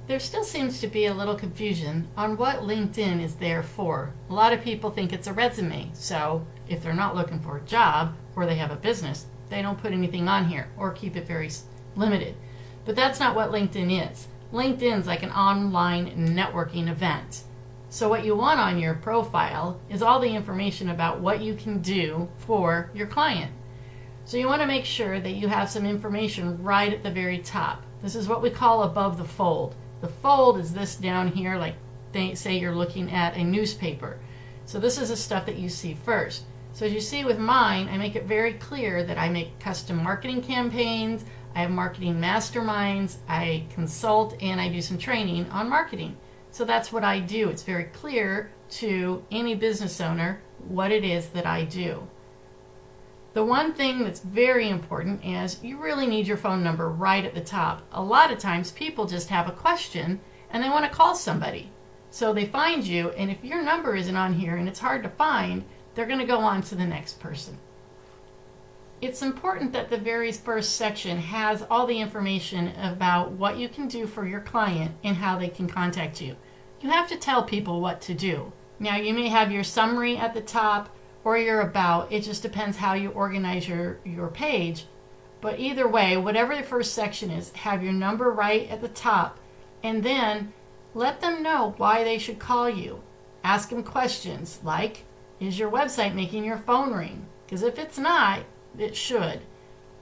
There still seems to be a little confusion on what LinkedIn is there for. A lot of people think it's a resume, so if they're not looking for a job or they have a business, they don't put anything on here or keep it very limited. But that's not what LinkedIn is. LinkedIn's like an online networking event. So what you want on your profile is all the information about what you can do for your client. So you want to make sure that you have some information right at the very top. This is what we call above the fold. The fold is this down here, like they say you're looking at a newspaper. So this is the stuff that you see first. So as you see with mine, I make it very clear that I make custom marketing campaigns, I have marketing masterminds, I consult, and I do some training on marketing. So that's what I do. It's very clear to any business owner what it is that I do. The one thing that's very important is you really need your phone number right at the top. A lot of times people just have a question and they want to call somebody. So they find you, and if your number isn't on here and it's hard to find, they're going to go on to the next person. It's important that the very first section has all the information about what you can do for your client and how they can contact you. You have to tell people what to do. Now you may have your summary at the top or your about. It just depends how you organize your page. But either way, whatever the first section is, have your number right at the top, and then let them know why they should call you. Ask them questions like, is your website making your phone ring? Because if it's not, it should.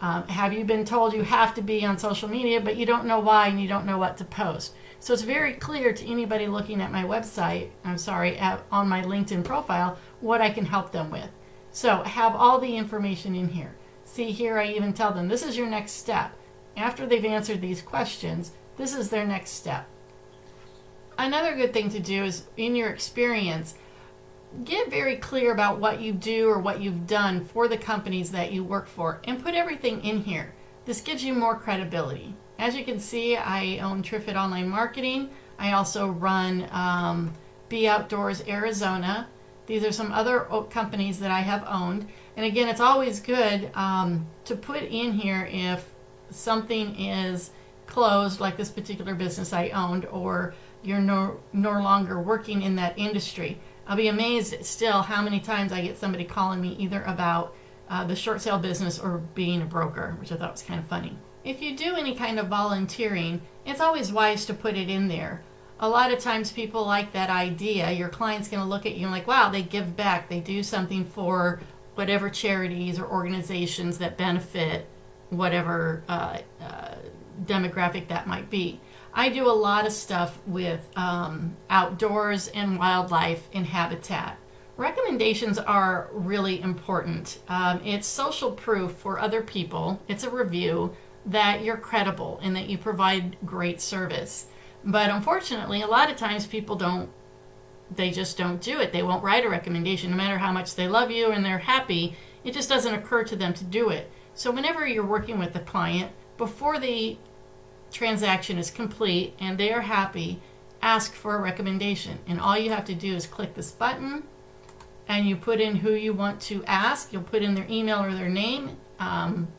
Have you been told you have to be on social media, but you don't know why and you don't know what to post? So it's very clear to anybody looking at my website, on my LinkedIn profile, what I can help them with. So have all the information in here. See here, I even tell them this is your next step. After they've answered these questions, this is their next step. Another good thing to do is, in your experience, get very clear about what you do or what you've done for the companies that you work for and put everything in here. This gives you more credibility. As you can see, I own TriFit Online Marketing. I also run Be Outdoors Arizona. These are some other companies that I have owned. And again, it's always good to put in here if something is closed, like this particular business I owned, or you're no longer working in that industry. I'll be amazed still how many times I get somebody calling me either about the short sale business or being a broker, which I thought was kind of funny. If you do any kind of volunteering, it's always wise to put it in there. A lot of times people like that idea. Your client's going to look at you and like, wow, they give back. They do something for whatever charities or organizations that benefit whatever demographic that might be. I do a lot of stuff with outdoors and wildlife and habitat. Recommendations are really important. It's social proof for other people. It's a review that you're credible and that you provide great service. But unfortunately, a lot of times people just don't do it. They won't write a recommendation no matter how much they love you and they're happy. It just doesn't occur to them to do it. So whenever you're working with a client, before the transaction is complete and they are happy, ask for a recommendation. And all you have to do is click this button and you put in who you want to ask. You'll put in their email or their name.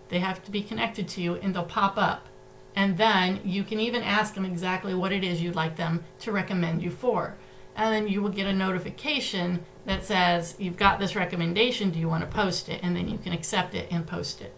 They have to be connected to you and they'll pop up. And then you can even ask them exactly what it is you'd like them to recommend you for. And then you will get a notification that says, you've got this recommendation, do you want to post it? And then you can accept it and post it.